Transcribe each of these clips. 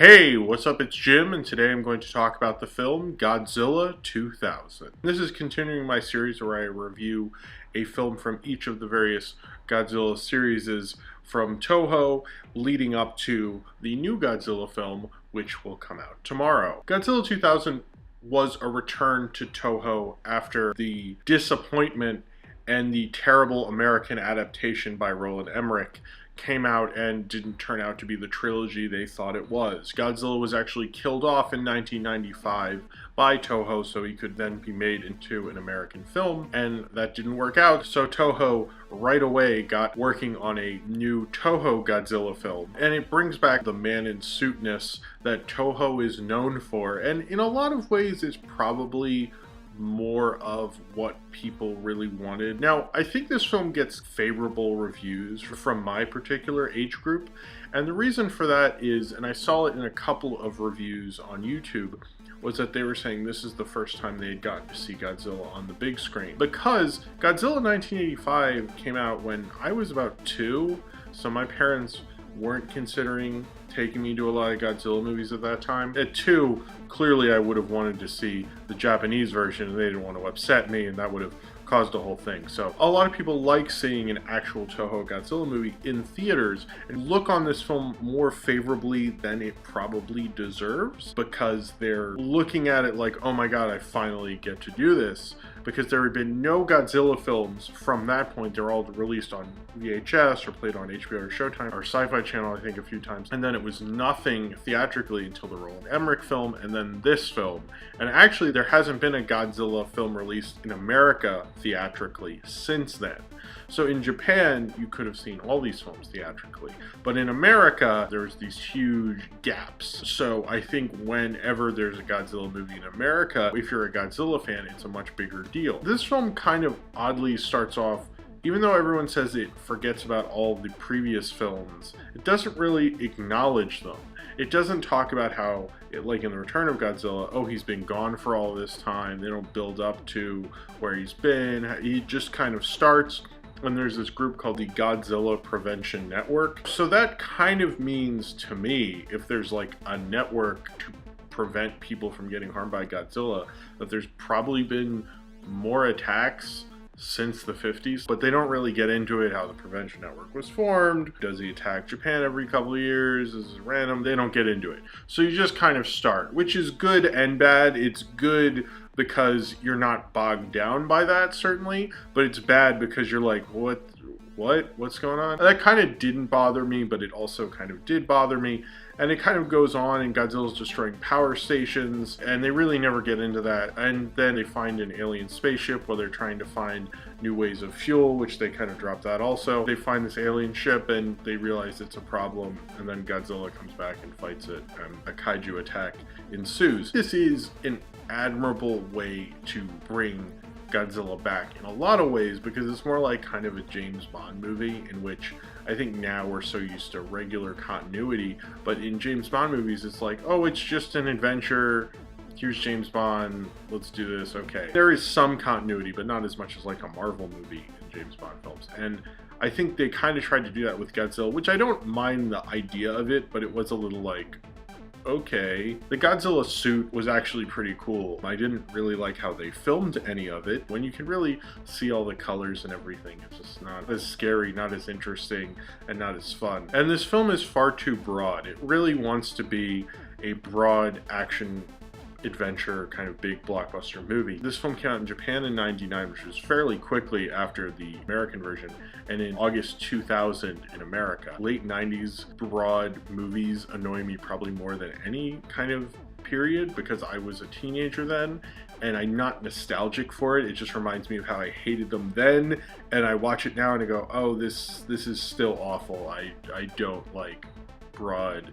Hey, what's up? It's Jim, and today I'm going to talk about the film Godzilla 2000. This is continuing my series where I review a film from each of the various Godzilla series from Toho, leading up to the new Godzilla film, which will come out tomorrow. Godzilla 2000 was a return to Toho after the disappointment and the terrible American adaptation by Roland Emmerich came out and didn't turn out to be the trilogy they thought it was. Godzilla was actually killed off in 1995 by Toho so he could then be made into an American film, and that didn't work out, so Toho right away got working on a new Toho Godzilla film, and it brings back the man-in-suitness that Toho is known for, and in a lot of ways it's probably more of what people really wanted. Now, I think this film gets favorable reviews from my particular age group, and the reason for that is, and I saw it in a couple of reviews on YouTube, was that they were saying this is the first time they had gotten to see Godzilla on the big screen. Because Godzilla 1985 came out when I was about 2, so my parents weren't considering taking me to a lot of Godzilla movies at that time. At 2, clearly I would have wanted to see the Japanese version, and they didn't want to upset me, and that would have caused the whole thing. So a lot of people like seeing an actual Toho Godzilla movie in theaters and look on this film more favorably than it probably deserves, because they're looking at it like, oh my god, I finally get to do this. Because there had been no Godzilla films from that point. They're all released on VHS or played on HBO or Showtime or Sci-Fi Channel, I think, a few times. And then it was nothing theatrically until the Roland Emmerich film and then this film. And actually, there hasn't been a Godzilla film released in America theatrically since then. So in Japan, you could have seen all these films theatrically. But in America, there's these huge gaps. So I think whenever there's a Godzilla movie in America, if you're a Godzilla fan, it's a much bigger deal. This film kind of oddly starts off, even though everyone says it forgets about all the previous films, it doesn't really acknowledge them. It doesn't talk about how, like in The Return of Godzilla, oh, he's been gone for all this time. They don't build up to where he's been. He just kind of starts, and there's this group called the Godzilla Prevention Network. So that kind of means to me, if there's like a network to prevent people from getting harmed by Godzilla, that there's probably been more attacks since the 50s, but they don't really get into it, how the Prevention Network was formed. Does he attack Japan every couple of years? Is it random? They don't get into it. So you just kind of start, which is good and bad. It's good because you're not bogged down by that, certainly, but it's bad because you're like, what's going on? That kind of didn't bother me, but it also kind of did bother me. And it kind of goes on, and Godzilla's destroying power stations, and they really never get into that. And then they find an alien spaceship while they're trying to find new ways of fuel, which they kind of drop that also. They find this alien ship, and they realize it's a problem, and then Godzilla comes back and fights it, and a kaiju attack ensues. This is an admirable way to bring Godzilla back in a lot of ways, because it's more like kind of a James Bond movie, in which I think now we're so used to regular continuity, but in James Bond movies it's like, oh, it's just an adventure, here's James Bond, let's do this, okay. There is some continuity, but not as much as like a Marvel movie in James Bond films, and I think they kind of tried to do that with Godzilla, which I don't mind the idea of it, but it was a little like, okay. The Godzilla suit was actually pretty cool. I didn't really like how they filmed any of it. When you can really see all the colors and everything, it's just not as scary, not as interesting, and not as fun. And this film is far too broad. It really wants to be a broad action adventure kind of big blockbuster movie. This film came out in Japan in '99, which was fairly quickly after the American version, and in August 2000 in America. Late 90s broad movies annoy me probably more than any kind of period, because I was a teenager then, and I'm not nostalgic for it. It just reminds me of how I hated them then, and I watch it now and I go, oh, this is still awful. I don't like broad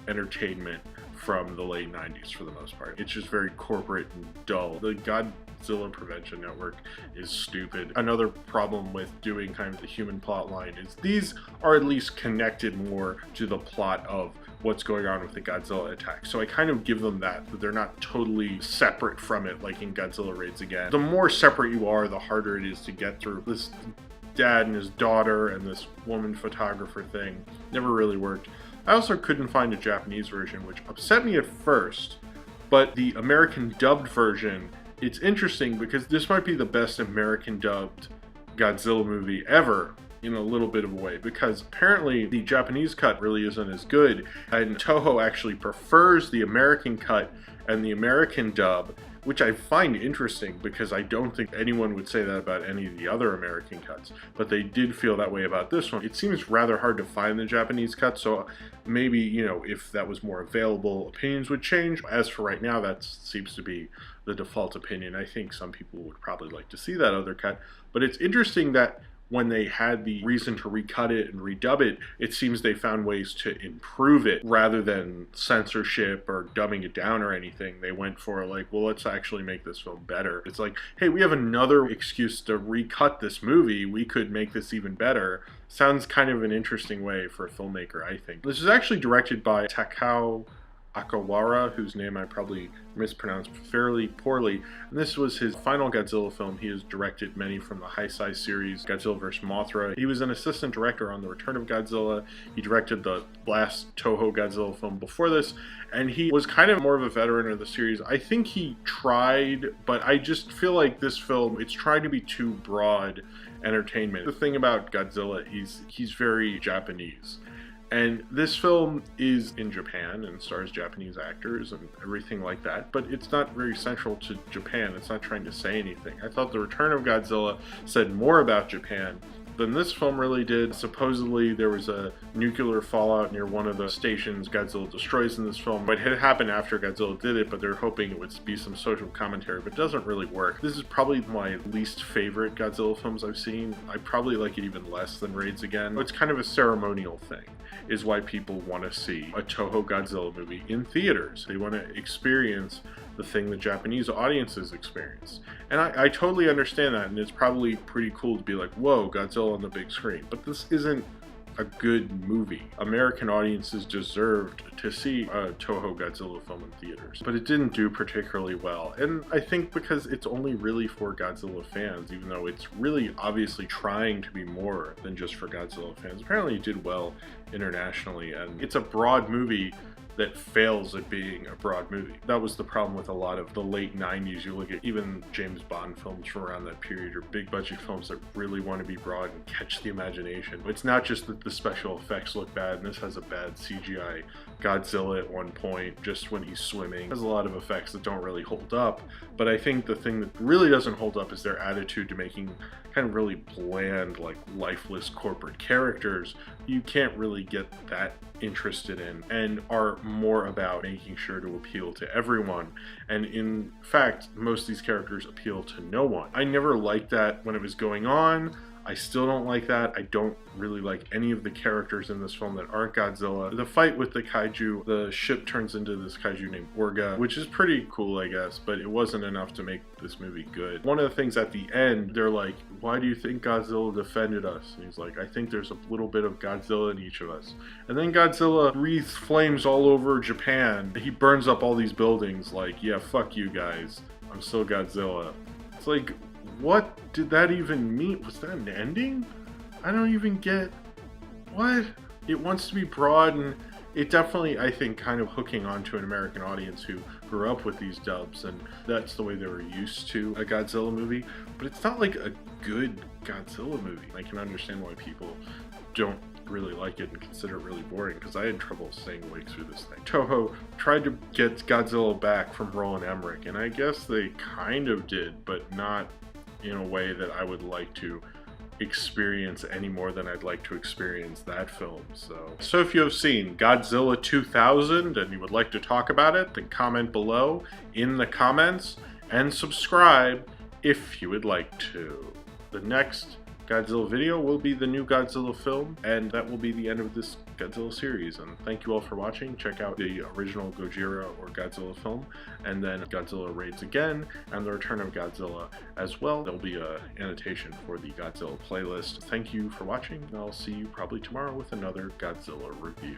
entertainment from the late 90s for the most part. It's just very corporate and dull. The Godzilla Prevention Network is stupid. Another problem with doing kind of the human plot line is these are at least connected more to the plot of what's going on with the Godzilla attack. So I kind of give them that they're not totally separate from it like in Godzilla Raids Again. The more separate you are, the harder it is to get through. This dad and his daughter and this woman photographer thing never really worked. I also couldn't find a Japanese version, which upset me at first, but the American dubbed version, it's interesting because this might be the best American dubbed Godzilla movie ever, in a little bit of a way, because apparently the Japanese cut really isn't as good, and Toho actually prefers the American cut and the American dub, which I find interesting because I don't think anyone would say that about any of the other American cuts, but they did feel that way about this one. It seems rather hard to find the Japanese cut, so maybe, you know, if that was more available, opinions would change. As for right now, that seems to be the default opinion. I think some people would probably like to see that other cut, but it's interesting that when they had the reason to recut it and redub it, it seems they found ways to improve it rather than censorship or dumbing it down or anything. They went for like, well, let's actually make this film better. It's like, hey, we have another excuse to recut this movie. We could make this even better. Sounds kind of an interesting way for a filmmaker, I think. This is actually directed by Takao Akawara, whose name I probably mispronounced fairly poorly. And this was his final Godzilla film. He has directed many from the Heisei series, Godzilla vs. Mothra. He was an assistant director on The Return of Godzilla. He directed the last Toho Godzilla film before this, and he was kind of more of a veteran of the series. I think he tried, but I just feel like this film, it's trying to be too broad entertainment. The thing about Godzilla, he's very Japanese. And this film is in Japan and stars Japanese actors and everything like that, but it's not very central to Japan. It's not trying to say anything. I thought The Return of Godzilla said more about Japan than this film really did. Supposedly there was a nuclear fallout near one of the stations Godzilla destroys in this film. It had happened after Godzilla did it, but they're hoping it would be some social commentary, but it doesn't really work. This is probably my least favorite Godzilla films I've seen. I probably like it even less than Raids Again. It's kind of a ceremonial thing, is why people want to see a Toho Godzilla movie in theaters. They want to experience the thing the Japanese audiences experience. And I totally understand that, and it's probably pretty cool to be like, whoa, Godzilla on the big screen. But this isn't a good movie. American audiences deserved to see a Toho Godzilla film in theaters, but it didn't do particularly well. And I think because it's only really for Godzilla fans, even though it's really obviously trying to be more than just for Godzilla fans. Apparently it did well internationally, and it's a broad movie that fails at being a broad movie. That was the problem with a lot of the late 90s. You look at even James Bond films from around that period, or big budget films that really want to be broad and catch the imagination. It's not just that the special effects look bad, and this has a bad CGI Godzilla at one point, just when he's swimming. It has a lot of effects that don't really hold up, but I think the thing that really doesn't hold up is their attitude to making kind of really bland, like lifeless corporate characters you can't really get that interested in, and are more about making sure to appeal to everyone. And in fact, most of these characters appeal to no one. I never liked that when it was going on. I still don't like that. I don't really like any of the characters in this film that aren't Godzilla. The fight with the kaiju, the ship turns into this kaiju named Orga, which is pretty cool, I guess, but it wasn't enough to make this movie good. One of the things at the end, they're like, why do you think Godzilla defended us? And he's like, I think there's a little bit of Godzilla in each of us. And then Godzilla breathes flames all over Japan. He burns up all these buildings like, yeah, fuck you guys. I'm still Godzilla. It's like, what did that even mean? Was that an ending? I don't even get what? It wants to be broad, and it definitely, I think, kind of hooking onto an American audience who grew up with these dubs, and that's the way they were used to a Godzilla movie. But it's not like a good Godzilla movie. I can understand why people don't really like it and consider it really boring, because I had trouble staying awake through this thing. Toho tried to get Godzilla back from Roland Emmerich, and I guess they kind of did, but not in a way that I would like to experience any more than I'd like to experience that film. So if you have seen Godzilla 2000 and you would like to talk about it, then comment below in the comments and subscribe if you would like to. The next Godzilla video will be the new Godzilla film, and that will be the end of this Godzilla series. And thank you all for watching. Check out the original Gojira or Godzilla film, and then Godzilla Raids Again, and The Return of Godzilla as well. There'll be an annotation for the Godzilla playlist. Thank you for watching, and I'll see you probably tomorrow with another Godzilla review.